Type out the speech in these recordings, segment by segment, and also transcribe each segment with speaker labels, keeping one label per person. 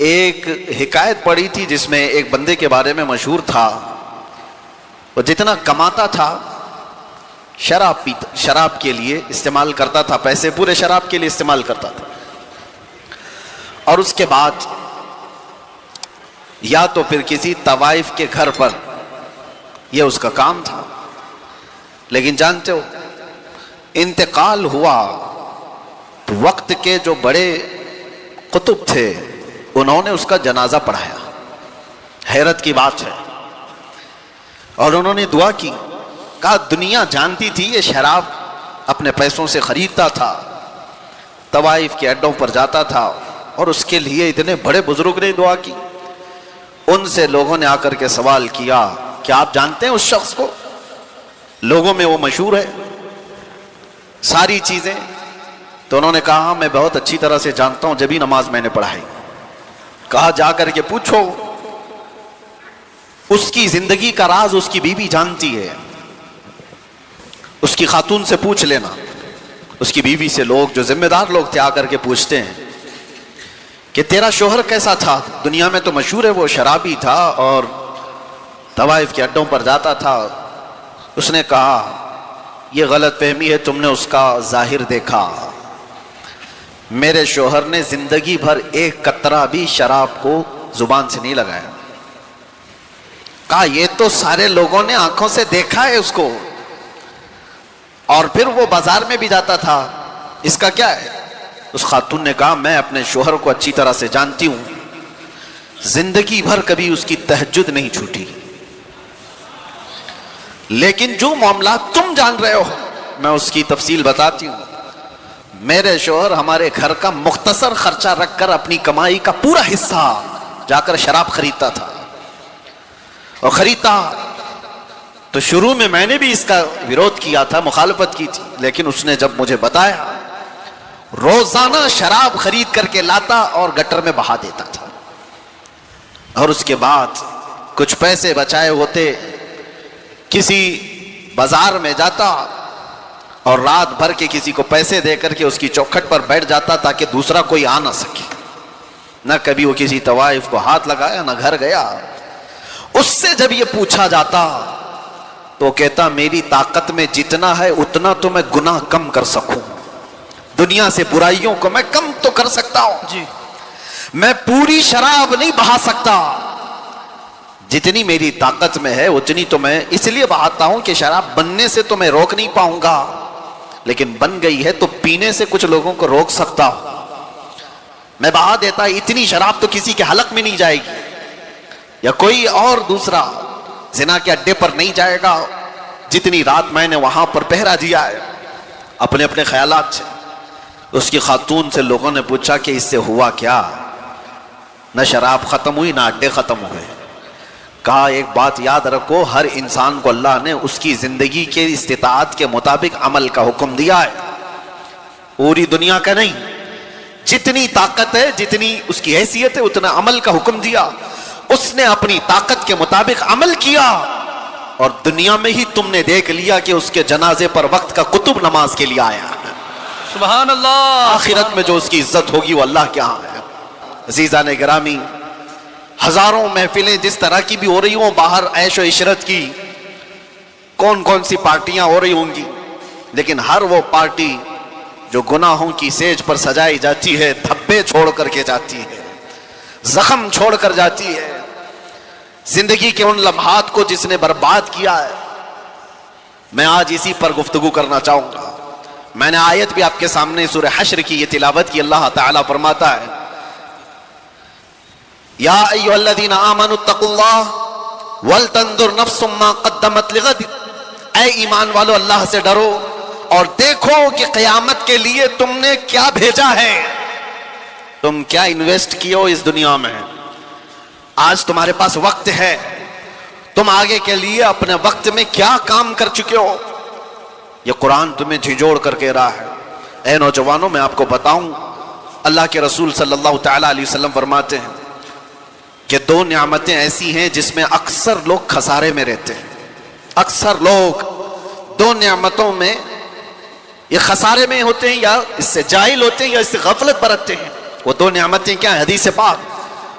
Speaker 1: ایک حکایت پڑھی تھی جس میں ایک بندے کے بارے میں مشہور تھا، وہ جتنا کماتا تھا شراب کے لیے استعمال کرتا تھا، پیسے پورے شراب کے لیے استعمال کرتا تھا، اور اس کے بعد یا تو پھر کسی طوائف کے گھر پر، یہ اس کا کام تھا، لیکن جانتے ہو انتقال ہوا تو وقت کے جو بڑے قطب تھے انہوں نے اس کا جنازہ پڑھایا، حیرت کی بات ہے، اور انہوں نے دعا کی، کہا دنیا جانتی تھی یہ شراب اپنے پیسوں سے خریدتا تھا، طوائف کے اڈوں پر جاتا تھا، اور اس کے لیے اتنے بڑے بزرگ نے دعا کی۔ ان سے لوگوں نے آ کر کے سوال کیا کہ آپ جانتے ہیں اس شخص کو؟ لوگوں میں وہ مشہور ہے ساری چیزیں، تو انہوں نے کہا میں بہت اچھی طرح سے جانتا ہوں، جبھی نماز میں نے پڑھائی۔ کہا جا کر کے پوچھو، اس کی زندگی کا راز اس کی بیوی جانتی ہے، اس کی خاتون سے پوچھ لینا۔ اس کی بیوی سے لوگ جو ذمہ دار لوگ تھے آ کر کے پوچھتے ہیں کہ تیرا شوہر کیسا تھا؟ دنیا میں تو مشہور ہے وہ شرابی تھا اور طوائف کے اڈوں پر جاتا تھا۔ اس نے کہا یہ غلط فہمی ہے، تم نے اس کا ظاہر دیکھا، میرے شوہر نے زندگی بھر ایک قطرہ بھی شراب کو زبان سے نہیں لگایا۔ کہا یہ تو سارے لوگوں نے آنکھوں سے دیکھا ہے اس کو، اور پھر وہ بازار میں بھی جاتا تھا، اس کا کیا ہے؟ اس خاتون نے کہا میں اپنے شوہر کو اچھی طرح سے جانتی ہوں، زندگی بھر کبھی اس کی تہجد نہیں چھوٹی، لیکن جو معاملات تم جان رہے ہو میں اس کی تفصیل بتاتی ہوں۔ میرے شوہر ہمارے گھر کا مختصر خرچہ رکھ کر اپنی کمائی کا پورا حصہ جا کر شراب خریدتا تھا، اور خریدتا تو شروع میں نے بھی اس کا ویرودھ کیا تھا، مخالفت کی تھی، لیکن اس نے جب مجھے بتایا، روزانہ شراب خرید کر کے لاتا اور گٹر میں بہا دیتا تھا، اور اس کے بعد کچھ پیسے بچائے ہوتے کسی بازار میں جاتا اور رات بھر کے کسی کو پیسے دے کر کے اس کی چوکھٹ پر بیٹھ جاتا تاکہ دوسرا کوئی آ نہ سکے۔ نہ کبھی وہ کسی طوائف کو ہاتھ لگایا، نہ گھر گیا۔ اس سے جب یہ پوچھا جاتا تو کہتا میری طاقت میں جتنا ہے اتنا تو میں گناہ کم کر سکوں، دنیا سے برائیوں کو میں کم تو کر سکتا ہوں جی، میں پوری شراب نہیں بہا سکتا، جتنی میری طاقت میں ہے اتنی تو میں اس لیے بہاتا ہوں کہ شراب بننے سے تو میں روک نہیں پاؤں گا، لیکن بن گئی ہے تو پینے سے کچھ لوگوں کو روک سکتا ہوں، میں بہا دیتا، اتنی شراب تو کسی کے حلق میں نہیں جائے گی، یا کوئی اور دوسرا زنا کے اڈے پر نہیں جائے گا، جتنی رات میں نے وہاں پر پہرا دیا ہے اپنے اپنے خیالات سے۔ اس کی خاتون سے لوگوں نے پوچھا کہ اس سے ہوا کیا؟ نہ شراب ختم ہوئی نہ اڈے ختم ہوئے۔ کہا ایک بات یاد رکھو، ہر انسان کو اللہ نے اس کی زندگی کے استطاعت کے مطابق عمل کا حکم دیا ہے، پوری دنیا کا نہیں، جتنی طاقت ہے جتنی اس کی حیثیت ہے اتنا عمل کا حکم دیا، اس نے اپنی طاقت کے مطابق عمل کیا، اور دنیا میں ہی تم نے دیکھ لیا کہ اس کے جنازے پر وقت کا قطب نماز کے لیے آیا۔
Speaker 2: سبحان اللہ۔
Speaker 1: آخرت میں جو اس کی عزت ہوگی وہ اللہ کے ہاں ہے۔ عزیزان گرامی، ہزاروں محفلیں جس طرح کی بھی ہو رہی ہوں، باہر عیش و عشرت کی کون کون سی پارٹیاں ہو رہی ہوں گی، لیکن ہر وہ پارٹی جو گناہوں کی سیج پر سجائی جاتی ہے دھبے چھوڑ کر کے جاتی ہے، زخم چھوڑ کر جاتی ہے، زندگی کے ان لمحات کو جس نے برباد کیا ہے۔ میں آج اسی پر گفتگو کرنا چاہوں گا۔ میں نے آیت بھی آپ کے سامنے سورہ حشر کی یہ تلاوت کی، اللہ تعالیٰ فرماتا ہے یا ایھا الذین آمنوا اتقوا اللہ ولتنظر نفس ما قدمت لغد، اے ایمان والو اللہ سے ڈرو اور دیکھو کہ قیامت کے لیے تم نے کیا بھیجا ہے، تم کیا انویسٹ کیے ہو اس دنیا میں۔ آج تمہارے پاس وقت ہے، تم آگے کے لیے اپنے وقت میں کیا کام کر چکے ہو، یہ قرآن تمہیں جھنجھوڑ کر کہہ رہا ہے۔ اے نوجوانوں، میں آپ کو بتاؤں، اللہ کے رسول صلی اللہ تعالیٰ علیہ وسلم فرماتے ہیں کہ دو نعمتیں ایسی ہیں جس میں اکثر لوگ خسارے میں رہتے ہیں، اکثر لوگ دو نعمتوں میں یہ خسارے میں ہوتے ہیں، یا اس سے جاہل ہوتے ہیں یا اس سے غفلت برتتے ہیں۔ وہ دو نعمتیں کیا ہیں؟ حدیث پاک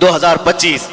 Speaker 1: 2025,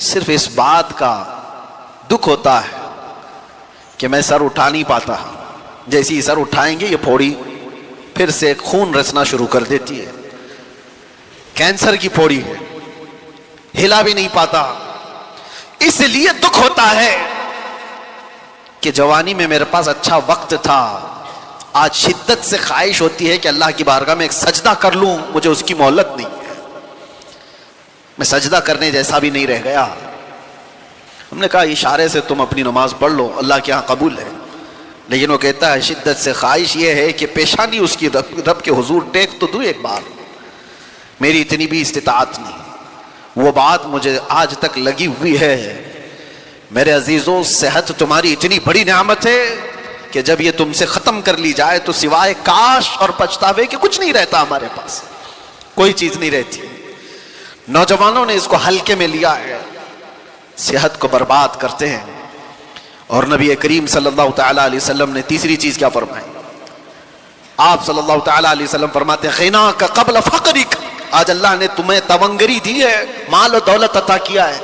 Speaker 1: صرف اس بات کا دکھ ہوتا ہے کہ میں سر اٹھا نہیں پاتا. جیسے ہی سر اٹھائیں گے یہ پھوڑی پھر سے خون رسنا شروع کر دیتی ہے. کینسر کی پھوڑی ہے, ہلا بھی نہیں پاتا. اس لیے دکھ ہوتا ہے کہ جوانی میں میرے پاس اچھا وقت تھا, آج شدت سے خواہش ہوتی ہے کہ اللہ کی بارگاہ میں ایک سجدہ کر لوں, مجھے اس کی مہلت نہیں ہے, میں سجدہ کرنے جیسا بھی نہیں رہ گیا. ہم نے کہا اشارے سے تم اپنی نماز پڑھ لو, اللہ کے ہاں قبول ہے. لیکن وہ کہتا ہے شدت سے خواہش یہ ہے کہ پیشانی اس کی رب کے حضور ٹیک تو دوں ایک بار, میری اتنی بھی استطاعت نہیں. وہ بات مجھے آج تک لگی ہوئی ہے. میرے عزیزوں, صحت تمہاری اتنی بڑی نعمت ہے کہ جب یہ تم سے ختم کر لی جائے تو سوائے کاش اور پچھتاوے کہ کچھ نہیں رہتا. ہمارے پاس کوئی چیز نہیں رہتی. نوجوانوں نے اس کو ہلکے میں لیا ہے, صحت کو برباد کرتے ہیں. اور نبی کریم صلی اللہ تعالی علیہ وسلم نے تیسری چیز کیا فرمائی؟ آپ صلی اللہ تعالی علیہ وسلم فرماتے ہیں غناک قبل فقرک. آج اللہ نے تمہیں تونگری دی ہے, مال و دولت عطا کیا ہے,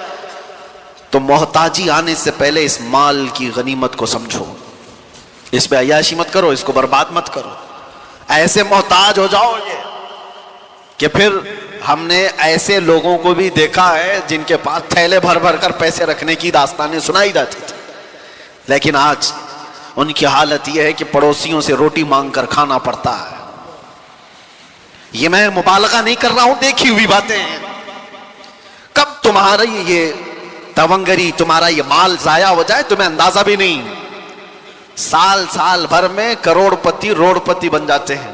Speaker 1: تو محتاجی آنے سے پہلے اس مال کی غنیمت کو سمجھو. اس پہ عیاشی مت کرو, اس کو برباد مت کرو. ایسے محتاج ہو جاؤ گے کہ پھر ہم نے ایسے لوگوں کو بھی دیکھا ہے جن کے پاس تھیلے بھر بھر کر پیسے رکھنے کی داستانیں سنائی جاتی تھی, لیکن آج ان کی حالت یہ ہے کہ پڑوسیوں سے روٹی مانگ کر کھانا پڑتا ہے. یہ میں مبالغہ نہیں کر رہا ہوں, دیکھی ہوئی باتیں ہیں. کب تمہاری یہ تونگری, تمہارا یہ مال ضائع ہو جائے تمہیں اندازہ بھی نہیں. سال بھر میں کروڑ پتی روڑ پتی بن جاتے ہیں.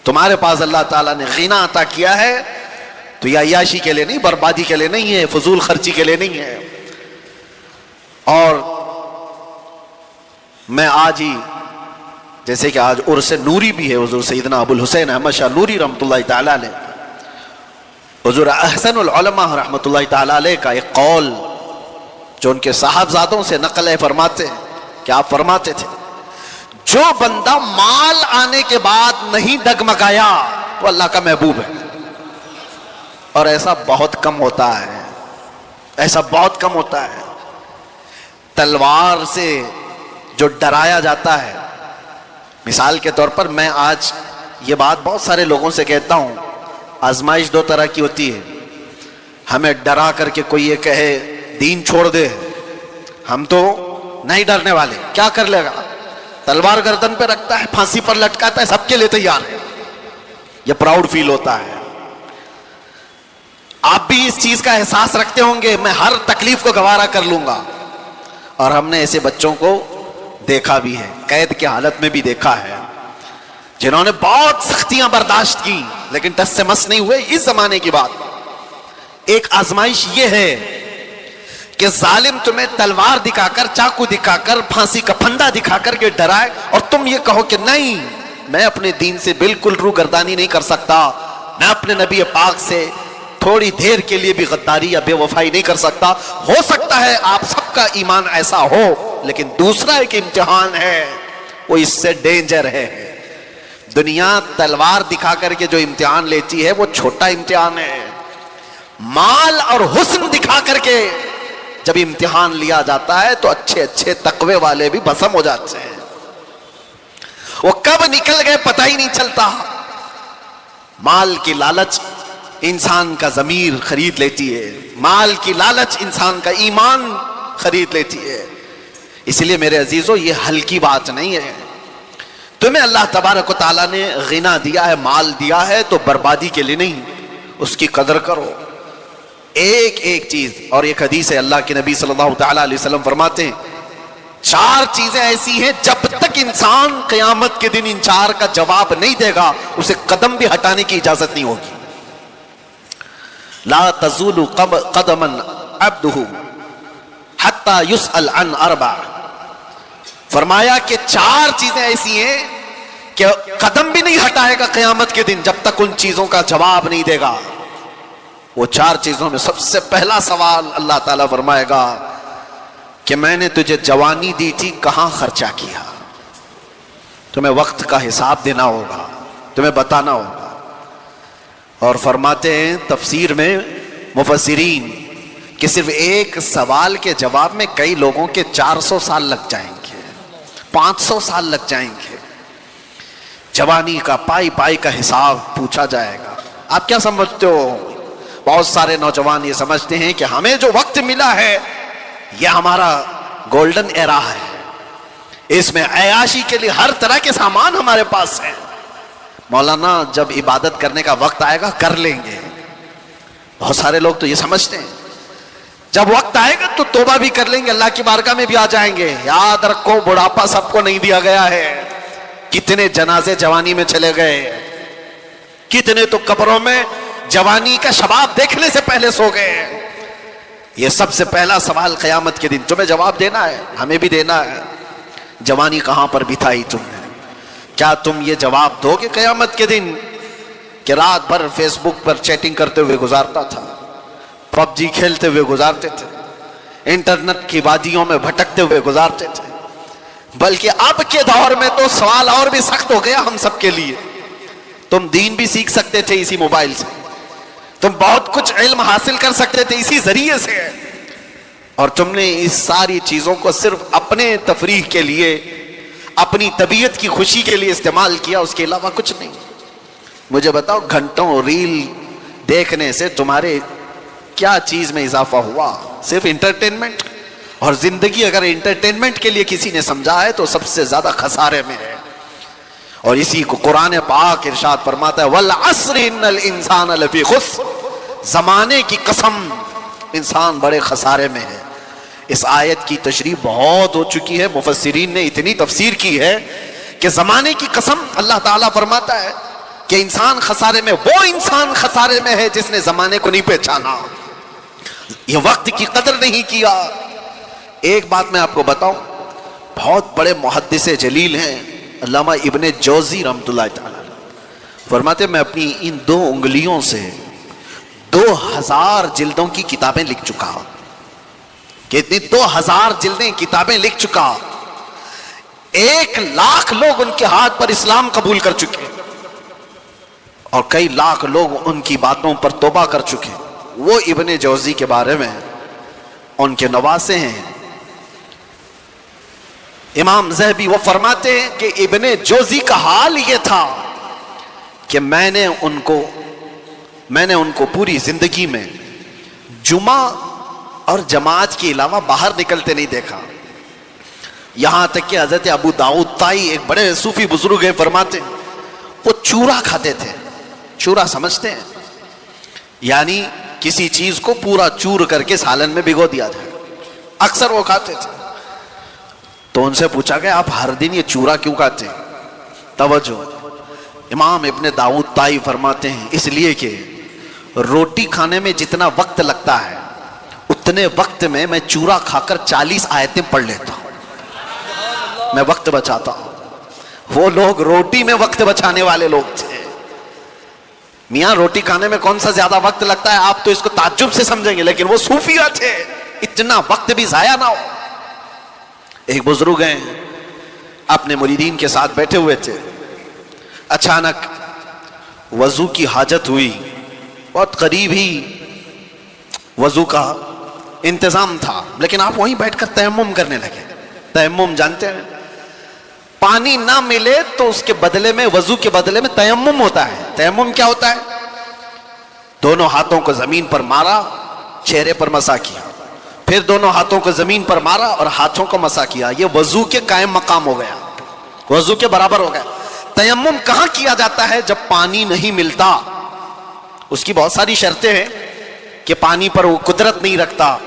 Speaker 1: تمہارے پاس اللہ تعالیٰ نے غنا عطا کیا ہے تو یہ عیاشی کے لیے نہیں, بربادی کے لیے نہیں ہے, فضول خرچی کے لیے نہیں ہے. اور میں آج ہی, جیسے کہ آج عرس نوری بھی ہے, حضور سیدنا ابو الحسین احمد شاہ نوری رحمۃ اللہ تعالی علیہ, حضور احسن العلماء رحمۃ اللہ تعالی علیہ کا ایک قول جو ان کے صاحبزادوں سے نقل ہے, فرماتے ہیں کہ آپ فرماتے تھے جو بندہ مال آنے کے بعد نہیں ڈگمگایا وہ اللہ کا محبوب ہے. اور ایسا بہت کم ہوتا ہے, ایسا بہت کم ہوتا ہے. تلوار سے جو ڈرایا جاتا ہے, مثال کے طور پر میں آج یہ بات بہت سارے لوگوں سے کہتا ہوں, آزمائش دو طرح کی ہوتی ہے. ہمیں ڈرا کر کے کوئی یہ کہے دین چھوڑ دے, ہم تو نہیں ڈرنے والے, کیا کر لے گا, تلوار گردن پہ رکھتا ہے, پھانسی پر لٹکاتا ہے, سب کے لیے تیار ہے. یہ پراؤڈ فیل ہوتا ہے. آپ بھی اس چیز کا احساس رکھتے ہوں گے, میں ہر تکلیف کو گوارا کر لوں گا. اور ہم نے ایسے بچوں کو دیکھا بھی ہے, قید کی حالت میں بھی دیکھا ہے, جنہوں نے بہت سختیاں برداشت کی لیکن ٹس سے مس نہیں ہوئے. اس زمانے کی بات, ایک آزمائش یہ ہے کہ ظالم تمہیں تلوار دکھا کر, چاقو دکھا کر, پھانسی کا پھندا دکھا کر کے ڈرائے اور تم یہ کہو کہ نہیں, میں اپنے دین سے بالکل روگردانی نہیں کر سکتا, میں اپنے نبی پاک سے تھوڑی دیر کے لیے بھی غداری یا بے وفائی نہیں کر سکتا. ہو سکتا ہے آپ سب کا ایمان ایسا ہو, لیکن دوسرا ایک امتحان ہے, وہ اس سے ڈینجر ہے. دنیا تلوار دکھا کر کے جو امتحان لیتی ہے وہ چھوٹا امتحان ہے. مال اور حسن دکھا کر کے جب امتحان لیا جاتا ہے تو اچھے اچھے تقوی والے بھی بھسم ہو جاتے ہیں. وہ کب نکل گئے پتہ ہی نہیں چلتا. مال کی لالچ انسان کا ضمیر خرید لیتی ہے, مال کی لالچ انسان کا ایمان خرید لیتی ہے. اس لیے میرے عزیزو, یہ ہلکی بات نہیں ہے. تمہیں اللہ تبارک و تعالیٰ نے غنا دیا ہے, مال دیا ہے, تو بربادی کے لیے نہیں, اس کی قدر کرو. ایک ایک چیز. اور ایک حدیث ہے, اللہ کے نبی صلی اللہ تعالی علیہ وسلم فرماتے ہیں 4 چیزیں ایسی ہیں جب تک انسان قیامت کے دن ان 4 کا جواب نہیں دے گا اسے قدم بھی ہٹانے کی اجازت نہیں ہوگی. لا تزول قدما عبده حتى يسأل عن 4. فرمایا کہ 4 چیزیں ایسی ہیں کہ قدم بھی نہیں ہٹائے گا قیامت کے دن جب تک ان چیزوں کا جواب نہیں دے گا. وہ 4 چیزوں میں سب سے پہلا سوال اللہ تعالیٰ فرمائے گا کہ میں نے تجھے جوانی دی تھی, کہاں خرچہ کیا. تمہیں وقت کا حساب دینا ہوگا, تمہیں بتانا ہوگا. اور فرماتے ہیں تفسیر میں مفسرین کہ صرف ایک سوال کے جواب میں کئی لوگوں کے 400 سال لگ جائیں گے، 500 سال لگ جائیں گے. جوانی کا پائی پائی کا حساب پوچھا جائے گا. آپ کیا سمجھتے ہو؟ بہت سارے نوجوان یہ سمجھتے ہیں کہ ہمیں جو وقت ملا ہے یہ ہمارا گولڈن ایرا ہے، اس میں عیاشی کے لیے ہر طرح کے سامان ہمارے پاس ہے. مولانا جب عبادت کرنے کا وقت آئے گا کر لیں گے. بہت سارے لوگ تو یہ سمجھتے ہیں جب وقت آئے گا تو توبہ بھی کر لیں گے، اللہ کی بارگاہ میں بھی آ جائیں گے. یاد رکھو بڑھاپا سب کو نہیں دیا گیا ہے. کتنے جنازے جوانی میں چلے گئے، کتنے تو قبروں میں جوانی کا شباب دیکھنے سے پہلے سو گئے. یہ سب سے پہلا سوال قیامت کے دن تمہیں جواب دینا ہے، ہمیں بھی دینا ہے. جوانی کہاں پر بتائی تم نے؟ کیا تم یہ جواب دو گے قیامت کے دن کہ رات بھر فیس بک پر چیٹنگ کرتے ہوئے گزارتا تھا، پب جی کھیلتے ہوئے گزارتے تھے، انٹرنیٹ کی وادیوں میں بھٹکتے ہوئے گزارتے تھے؟ بلکہ اب کے دور میں تو سوال اور بھی سخت ہو گیا ہم سب کے لیے. تم دین بھی سیکھ سکتے تھے اسی موبائل سے، تم بہت کچھ علم حاصل کر سکتے تھے اسی ذریعے سے، اور تم نے اس ساری چیزوں کو صرف اپنے تفریح کے لیے، اپنی طبیعت کی خوشی کے لیے استعمال کیا، اس کے علاوہ کچھ نہیں. مجھے بتاؤ گھنٹوں ریل دیکھنے سے تمہارے کیا چیز میں اضافہ ہوا؟ صرف انٹرٹینمنٹ. اور زندگی اگر انٹرٹینمنٹ کے لیے کسی نے سمجھا ہے تو سب سے زیادہ خسارے میں ہے. اور اسی کو قرآن پاک ارشاد فرماتا ہے والعصر ان الانسان لفی خسر، زمانے کی قسم انسان بڑے خسارے میں ہے. اس آیت کی تشریح بہت ہو چکی ہے، مفسرین نے اتنی تفسیر کی ہے کہ زمانے کی قسم اللہ تعالیٰ فرماتا ہے کہ انسان خسارے میں، وہ انسان خسارے میں ہے جس نے زمانے کو نہیں پہچانا، یہ وقت کی قدر نہیں کیا. ایک بات میں آپ کو بتاؤں، بہت بڑے محدث جلیل ہیں علامہ ابن جوزی رحمۃ اللہ تعالی، فرماتے میں اپنی ان 2 انگلیوں سے 2000 جلدوں کی کتابیں لکھ چکا، کہ اتنی 2000 جلدیں کتابیں لکھ چکا. 1 لاکھ لوگ ان کے ہاتھ پر اسلام قبول کر چکے، اور کئی لاکھ لوگ ان کی باتوں پر توبہ کر چکے. وہ ابن جوزی کے بارے میں ان کے نواسے ہیں امام ذہبی، وہ فرماتے ہیں کہ ابن جوزی کا حال یہ تھا کہ میں نے ان کو پوری زندگی میں جمعہ اور جماعت کے علاوہ باہر نکلتے نہیں دیکھا. یہاں تک کہ حضرت ابو داؤد طائی ایک بڑے صوفی بزرگ ہیں، فرماتے ہیں وہ چورا کھاتے تھے. چورا سمجھتے ہیں؟ یعنی کسی چیز کو پورا چور کر کے سالن میں بھگو دیا جائے، اکثر وہ کھاتے تھے. تو ان سے پوچھا گیا آپ ہر دن یہ چورا کیوں کھاتے ہیں؟ توجہ، امام ابن داؤد طائی فرماتے ہیں اس لیے کہ روٹی کھانے میں جتنا وقت لگتا ہے اتنے وقت میں چورا کھا کر 40 آیتیں پڑھ لیتا ہوں، میں وقت بچاتا ہوں. وہ لوگ روٹی میں وقت بچانے والے لوگ تھے. میاں روٹی کھانے میں کون سا زیادہ وقت لگتا ہے؟ آپ تو اس کو تعجب سے سمجھیں گے، لیکن وہ صوفیہ تھے، اتنا وقت بھی ضائع نہ ہو. ایک بزرگ ہیں اپنے مریدین کے ساتھ بیٹھے ہوئے تھے، اچانک وضو کی حاجت ہوئی، بہت قریب ہی وضو کا انتظام تھا، لیکن آپ وہیں بیٹھ کر تیمم کرنے لگے. تیمم جانتے ہیں؟ پانی نہ ملے تو اس کے بدلے میں، وضو کے بدلے میں تیمم ہوتا ہے. تیمم کیا ہوتا ہے؟ دونوں ہاتھوں کو زمین پر مارا، چہرے پر مسح کیا، پھر دونوں ہاتھوں کو زمین پر مارا اور ہاتھوں کو مسح کیا. یہ وضو کے قائم مقام ہو گیا، وضو کے برابر ہو گیا. تیمم کہاں کیا جاتا ہے؟ جب پانی نہیں ملتا. اس کی بہت ساری شرطیں ہیں کہ پانی پر وہ قدرت نہیں رکھتا،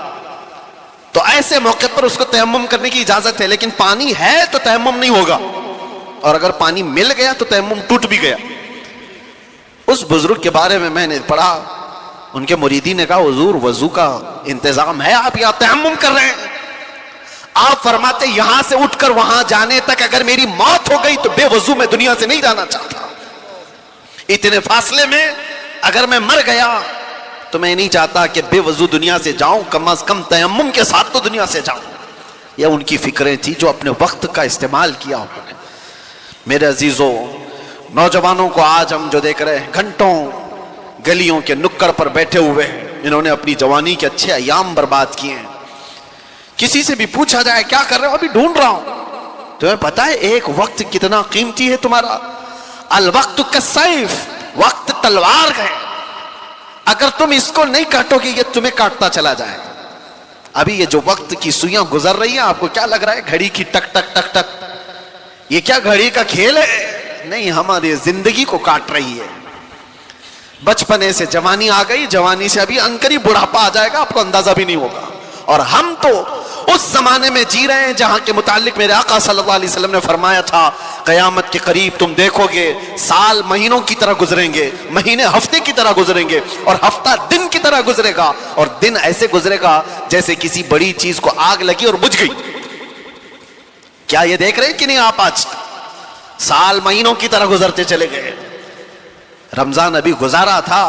Speaker 1: تو ایسے موقع پر اس کو تیمم کرنے کی اجازت ہے، لیکن پانی ہے تو تیمم نہیں ہوگا، اور اگر پانی مل گیا تو تیمم ٹوٹ بھی گیا. اس بزرگ کے بارے میں نے پڑھا، ان کے مریدین نے کہا حضور وضو کا انتظام ہے، آپ یہاں تیمم کر رہے ہیں. آپ فرماتے یہاں سے اٹھ کر وہاں جانے تک اگر میری موت ہو گئی تو بے وضو میں دنیا سے نہیں جانا چاہتا. اتنے فاصلے میں اگر میں مر گیا تو میں نہیں چاہتا کہ بے وضو دنیا سے جاؤں، کم از کم تیمم کے ساتھ تو دنیا سے جاؤں. یہ ان کی فکریں تھی جو اپنے وقت کا استعمال کیا انہوں نے. میرے عزیزوں، نوجوانوں کو آج ہم جو دیکھ رہے ہیں، گھنٹوں گلیوں کے نکڑ پر بیٹھے ہوئے ہیں، انہوں نے اپنی جوانی کے اچھے ایام برباد کیے ہیں. کسی سے بھی پوچھا جائے کیا کر رہے ہو؟ ابھی ڈھونڈ رہا ہوں. تمہیں پتا ہے ایک وقت کتنا قیمتی ہے تمہارا؟ الوقت کالسیف، وقت تلوار ہے، اگر تم اس کو نہیں کاٹو گے یہ تمہیں کاٹتا چلا جائے. ابھی یہ جو وقت کی سوئیاں گزر رہی ہیں آپ کو کیا لگ رہا ہے گھڑی کی ٹک ٹک ٹک ٹک؟ یہ کیا گھڑی کا کھیل ہے؟ نہیں، ہماری زندگی کو کاٹ رہی ہے. بچپنے سے جوانی آ گئی، جوانی سے ابھی انقریب بڑھاپا آ جائے گا، آپ کو اندازہ بھی نہیں ہوگا. اور ہم تو اس زمانے میں جی رہے ہیں جہاں کے متعلق میرے آقا صلی اللہ علیہ وسلم نے فرمایا تھا قیامت کے قریب تم دیکھو گے سال مہینوں کی طرح گزریں گے، مہینے ہفتے کی طرح گزریں گے، اور ہفتہ دن کی طرح گزرے گا، اور دن ایسے گزرے گا جیسے کسی بڑی چیز کو آگ لگی اور بجھ گئی. کیا یہ دیکھ رہے ہیں کہ نہیں آپ؟ آج سال مہینوں کی طرح گزرتے چلے گئے. رمضان ابھی گزارا تھا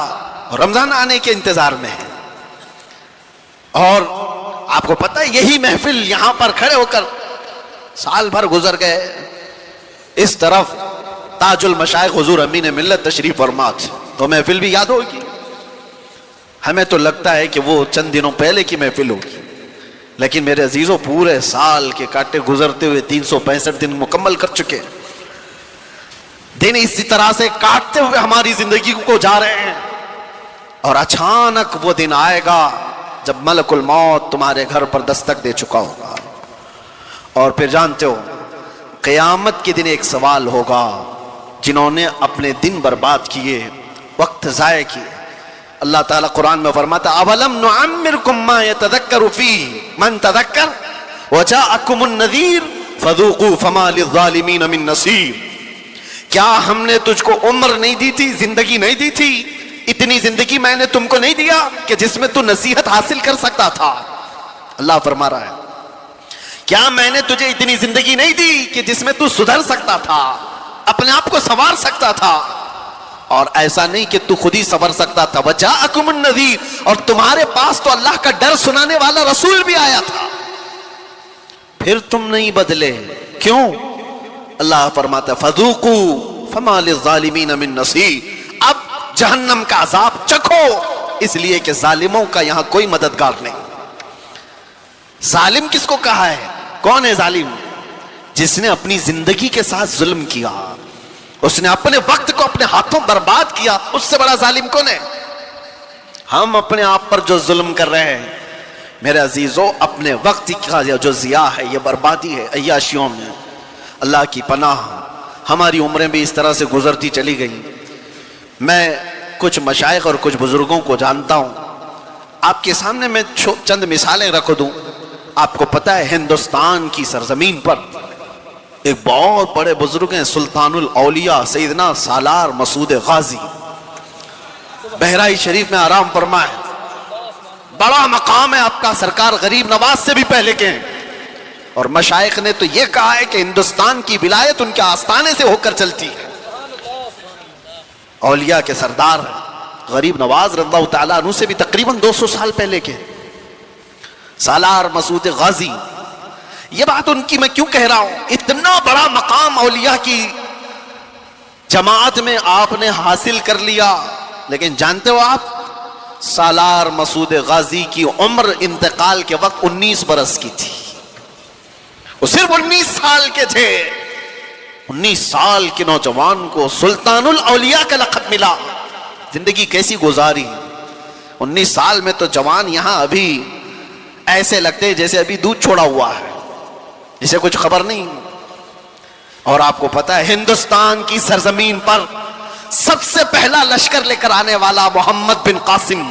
Speaker 1: اور رمضان آنے کے انتظار میں ہے. اور آپ کو پتہ ہے یہی محفل یہاں پر کھڑے ہو کر سال بھر گزر گئے. اس طرف تاج المشائخ حضور امین ملت تشریف فرما تو محفل بھی یاد ہوگی. ہمیں تو لگتا ہے کہ وہ چند دنوں پہلے کی محفل ہوگی، لیکن میرے عزیزوں پورے سال کے کاٹے گزرتے ہوئے 365 دن مکمل کر چکے. دن اسی طرح سے کاٹتے ہوئے ہماری زندگی کو جا رہے ہیں، اور اچانک وہ دن آئے گا جب ملک الموت تمہارے گھر پر دستک دے چکا ہوگا. اور پھر جانتے ہو قیامت کے دن ایک سوال ہوگا، جنہوں نے اپنے دن برباد کیے، وقت ضائع کیے. اللہ تعالیٰ قرآن میں فرماتا اولم نعمرکم ما یتذکر فیہ من تذکر وجاءکم النذیر فذوقوا فما للظالمین من نصیر. کیا ہم نے تجھ کو عمر نہیں دی تھی، زندگی نہیں دی تھی؟ اتنی زندگی میں نے تم کو نہیں دیا کہ جس میں تو نصیحت حاصل کر سکتا تھا؟ اللہ فرما رہا ہے کیا میں نے تجھے اتنی زندگی نہیں دی کہ جس میں تو سدھر سکتا تھا، اپنے آپ کو سنوار سکتا تھا؟ اور ایسا نہیں کہ تو خود ہی سنور سکتا تھا، وجاءکم النذیر، اور تمہارے پاس تو اللہ کا ڈر سنانے والا رسول بھی آیا تھا، پھر تم نہیں بدلے. کیوں؟ اللہ فرماتا فذوقوا فما للظالمین من نصیر. اب جہنم کا عذاب چکھو، اس لیے کہ ظالموں کا یہاں کوئی مددگار نہیں. ظالم کس کو کہا ہے؟ کون ہے ظالم؟ جس نے اپنی زندگی کے ساتھ ظلم کیا، اس نے اپنے وقت کو اپنے ہاتھوں برباد کیا. اس سے بڑا ظالم کون ہے؟ ہم اپنے آپ پر جو ظلم کر رہے ہیں میرے عزیزوں، اپنے وقت کا جو ضیاع ہے، یہ بربادی ہے عیاشیوں میں. اللہ کی پناہ ہماری عمریں بھی اس طرح سے گزرتی چلی گئی. میں کچھ مشائخ اور کچھ بزرگوں کو جانتا ہوں، آپ کے سامنے میں چند مثالیں رکھ دوں. آپ کو پتہ ہے ہندوستان کی سرزمین پر ایک بہت بڑے بزرگ ہیں، سلطان الاولیاء سیدنا سالار مسعود غازی، بہرائچ شریف میں آرام فرمائے. بڑا مقام ہے آپ کا، سرکار غریب نواز سے بھی پہلے کے ہیں. اور مشائخ نے تو یہ کہا ہے کہ ہندوستان کی ولایت ان کے آستانے سے ہو کر چلتی ہے. اولیاء کے سردار غریب نواز رضی اللہ تعالیٰ عنہ سے بھی تقریباً 200 سال پہلے کے سالار مسعود غازی. یہ بات ان کی میں کیوں کہہ رہا ہوں؟ اتنا بڑا مقام اولیاء کی جماعت میں آپ نے حاصل کر لیا، لیکن جانتے ہو آپ سالار مسعود غازی کی عمر انتقال کے وقت 19 برس کی تھی. وہ صرف 19 سال کے تھے. 19 سال کے نوجوان کو سلطان الاولیاء کا لقب ملا. زندگی کیسی گزاری! 19 سال میں تو جوان یہاں ابھی ایسے لگتے جیسے ابھی دودھ چھوڑا ہوا ہے، جسے کچھ خبر نہیں. اور آپ کو پتا ہے ہندوستان کی سرزمین پر سب سے پہلا لشکر لے کر آنے والا محمد بن قاسم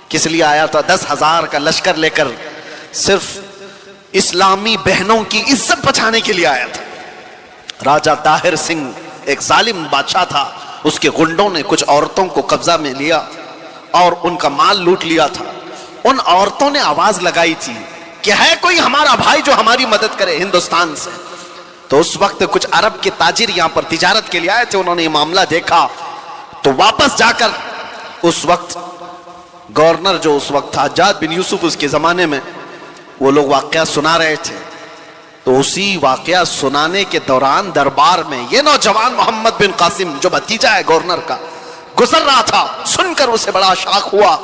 Speaker 1: کس لیے آیا تھا؟ 10,000 کا لشکر لے کر صرف اسلامی بہنوں کی عزت بچانے کے لیے آیا تھا. راجہ طاہر سنگھ ایک ظالم بادشاہ تھا، اس کے گنڈوں نے کچھ عورتوں کو قبضہ میں لیا اور ان کا مال لوٹ لیا تھا. ان عورتوں نے آواز لگائی تھی کہ ہے کوئی ہمارا بھائی جو ہماری مدد کرے ہندوستان سے. تو اس وقت کچھ عرب کے تاجر یہاں پر تجارت کے لیے آئے تھے. انہوں نے یہ معاملہ دیکھا تو واپس جا کر اس وقت گورنر جو اس وقت تھا حجاج بن یوسف، اس کے زمانے میں وہ لوگ واقعہ سنا رہے تھے. تو اسی واقعہ سنانے کے دوران دربار میں یہ نوجوان محمد بن قاسم جو بھتیجا ہے گورنر کا گزر رہا تھا. سن کر اسے بڑا شاق ہوا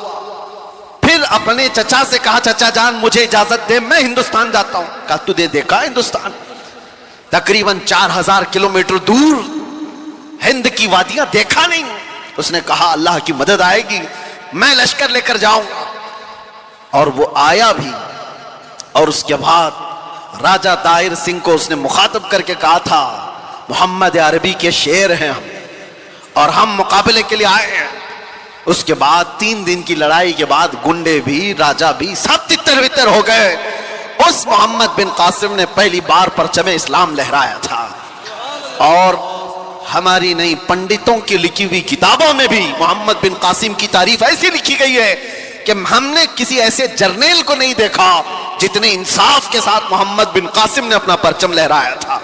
Speaker 1: پھر اپنے چچا سے کہا چچا جان مجھے اجازت دے میں ہندوستان جاتا ہوں. کہا تجھے دیکھا ہندوستان تقریباً 4000 کلومیٹر دور ہند کی وادیاں دیکھا نہیں؟ اس نے کہا اللہ کی مدد آئے گی میں لشکر لے کر جاؤں گا. اور وہ آیا بھی. اور اس کے بعد راجہ دائر سنگھ کو اس نے مخاطب کر کے کہا تھا محمد عربی کے شیر ہیں ہم اور ہم مقابلے کے لیے آئے ہیں. اس کے بعد 3 دن کی لڑائی کے بعد گنڈے بھی راجہ بھی سب تتر بتر ہو گئے. اس محمد بن قاسم نے پہلی بار پرچم اسلام لہرایا تھا. اور ہماری نئی پنڈتوں کی لکھی ہوئی کتابوں میں بھی محمد بن قاسم کی تعریف ایسی لکھی گئی ہے کہ ہم نے کسی ایسے جرنیل کو نہیں دیکھا جتنے انصاف کے ساتھ محمد بن قاسم نے اپنا پرچم لہرایا تھا.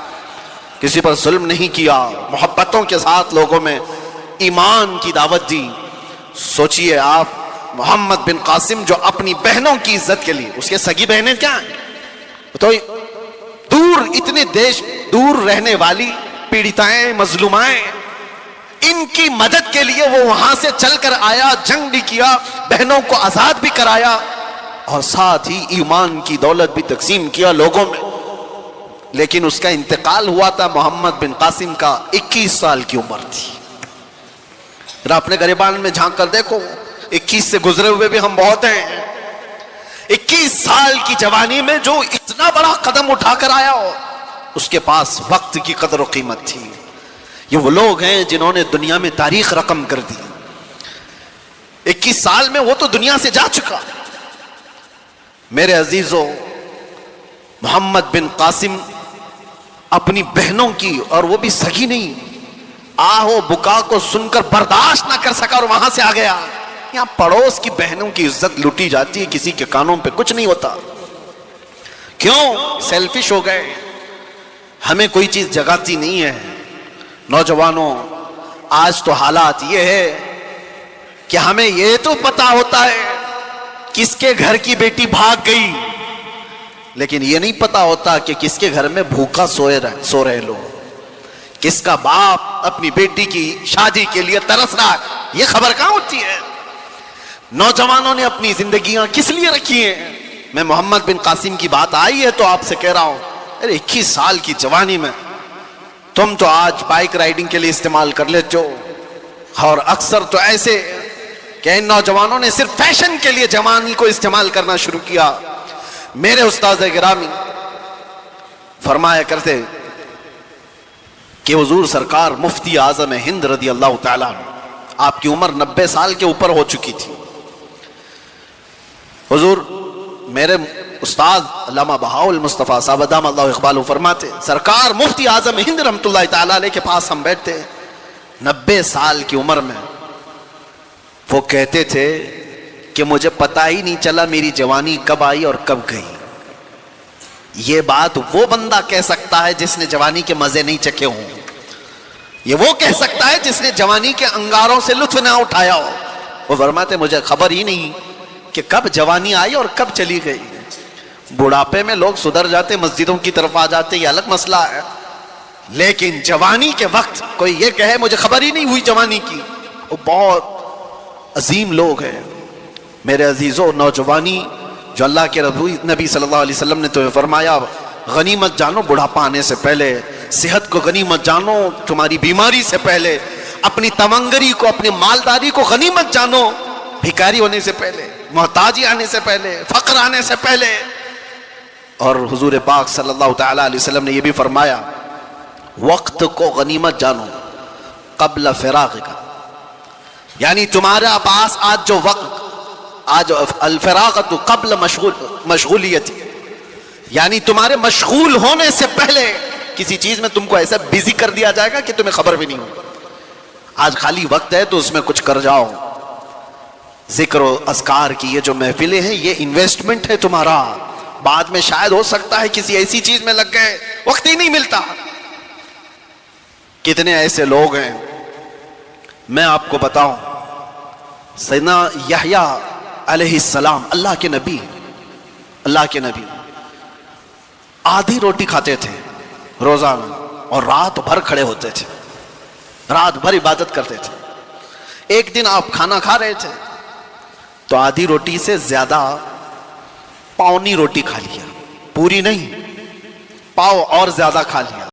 Speaker 1: کسی پر ظلم نہیں کیا, محبتوں کے ساتھ لوگوں میں ایمان کی دعوت دی. سوچئے آپ محمد بن قاسم جو اپنی بہنوں کی عزت کے لیے, اس کے سگی بہنیں کیا ہیں تو دور, اتنے دیش دور رہنے والی پیڑتائیں مظلومائیں, ان کی مدد کے لیے وہ وہاں سے چل کر آیا, جنگ بھی کیا, بہنوں کو آزاد بھی کرایا اور ساتھ ہی ایمان کی دولت بھی تقسیم کیا لوگوں میں. لیکن اس کا انتقال ہوا تھا محمد بن قاسم کا 21 سال کی عمر تھی. ذرا اپنے گریبان میں جھانک کر دیکھو, 21 سے گزرے ہوئے بھی ہم بہت ہیں. 21 سال کی جوانی میں جو اتنا بڑا قدم اٹھا کر آیا ہو, اس کے پاس وقت کی قدر و قیمت تھی. یہ وہ لوگ ہیں جنہوں نے دنیا میں تاریخ رقم کر دی. 21 سال میں وہ تو دنیا سے جا چکا. میرے عزیزوں, محمد بن قاسم اپنی بہنوں کی, اور وہ بھی سگی نہیں, آہو بکا کو سن کر برداشت نہ کر سکا اور وہاں سے آ گیا. یہاں پڑوس کی بہنوں کی عزت لوٹی جاتی ہے, کسی کے کانوں پہ کچھ نہیں ہوتا. کیوں؟ سیلفش ہو گئے. ہمیں کوئی چیز جگاتی نہیں ہے. نوجوانوں, آج تو حالات یہ ہے کہ ہمیں یہ تو پتا ہوتا ہے کس کے گھر کی بیٹی بھاگ گئی, لیکن یہ نہیں پتا ہوتا کہ کس کے گھر میں بھوکا سو رہے لوگ, کس کا باپ اپنی بیٹی کی شادی کے لیے ترس رہا ہے. یہ خبر کہاں ہوتی ہے؟ نوجوانوں نے اپنی زندگیاں کس لیے رکھی ہیں؟ میں محمد بن قاسم کی بات آئی ہے تو آپ سے کہہ رہا ہوں, ارے 21 سال کی جوانی میں تم تو آج بائک رائیڈنگ کے لیے استعمال کر لیتے ہو, اور اکثر تو ایسے کہ ان نوجوانوں نے صرف فیشن کے لیے جوانی کو استعمال کرنا شروع کیا. میرے استاد گرامی فرمایا کرتے کہ حضور سرکار مفتی اعظم ہند رضی اللہ تعالیٰ عنہ, آپ کی عمر 90 سال کے اوپر ہو چکی تھی. حضور میرے استاد علامہ بہاؤ المصطفیٰ صاحب ادام اللہ اقبالہ فرماتے, سرکار مفتی اعظم ہند رحمۃ اللہ تعالیٰ علیہ کے پاس ہم بیٹھتے 90 سال کی عمر میں. وہ کہتے تھے کہ مجھے پتا ہی نہیں چلا میری جوانی کب آئی اور کب گئی. یہ بات وہ بندہ کہہ سکتا ہے جس نے جوانی کے مزے نہیں چکھے ہوں. یہ وہ کہہ سکتا ہے جس نے جوانی کے انگاروں سے لطف نہ اٹھایا ہو. وہ فرماتے مجھے خبر ہی نہیں کہ کب جوانی آئی اور کب چلی گئی. بڑھاپے میں لوگ سدھر جاتے, مسجدوں کی طرف آ جاتے, یہ الگ مسئلہ ہے, لیکن جوانی کے وقت کوئی یہ کہے مجھے خبر ہی نہیں ہوئی جوانی کی, وہ بہت عظیم لوگ ہیں. میرے عزیزوں, نوجوانی جو اللہ کے نبی صلی اللہ علیہ وسلم نے تمہیں فرمایا غنیمت جانو بڑھاپا آنے سے پہلے, صحت کو غنیمت جانو تمہاری بیماری سے پہلے, اپنی تمنگری کو اپنی مالداری کو غنیمت جانو بھکاری ہونے سے پہلے, محتاجی آنے سے پہلے, فقر آنے سے پہلے. اور حضور پاک صلی اللہ تعالی علیہ وسلم نے یہ بھی فرمایا وقت کو غنیمت جانو قبل فراغ کا, یعنی تمہارا پاس آج جو وقت, آج الفراغت قبل مشغولیت, یعنی تمہارے مشغول ہونے سے پہلے کسی چیز میں تم کو ایسا بیزی کر دیا جائے گا کہ تمہیں خبر بھی نہیں ہوگا. آج خالی وقت ہے تو اس میں کچھ کر جاؤ. ذکر و اذکار کی یہ جو محفلیں ہیں یہ انویسٹمنٹ ہے تمہارا, بعد میں شاید ہو سکتا ہے کسی ایسی چیز میں لگ گئے وقت ہی نہیں ملتا. کتنے ایسے لوگ ہیں, میں آپ کو بتاؤں, سیدنا یحییٰ علیہ السلام اللہ کے نبی آدھی روٹی کھاتے تھے روزانہ اور رات بھر کھڑے ہوتے تھے, رات بھر عبادت کرتے تھے. ایک دن آپ کھانا کھا رہے تھے, تو آدھی روٹی سے زیادہ پاؤنی روٹی کھا لیا, پوری نہیں, پاؤ اور زیادہ کھا لیا.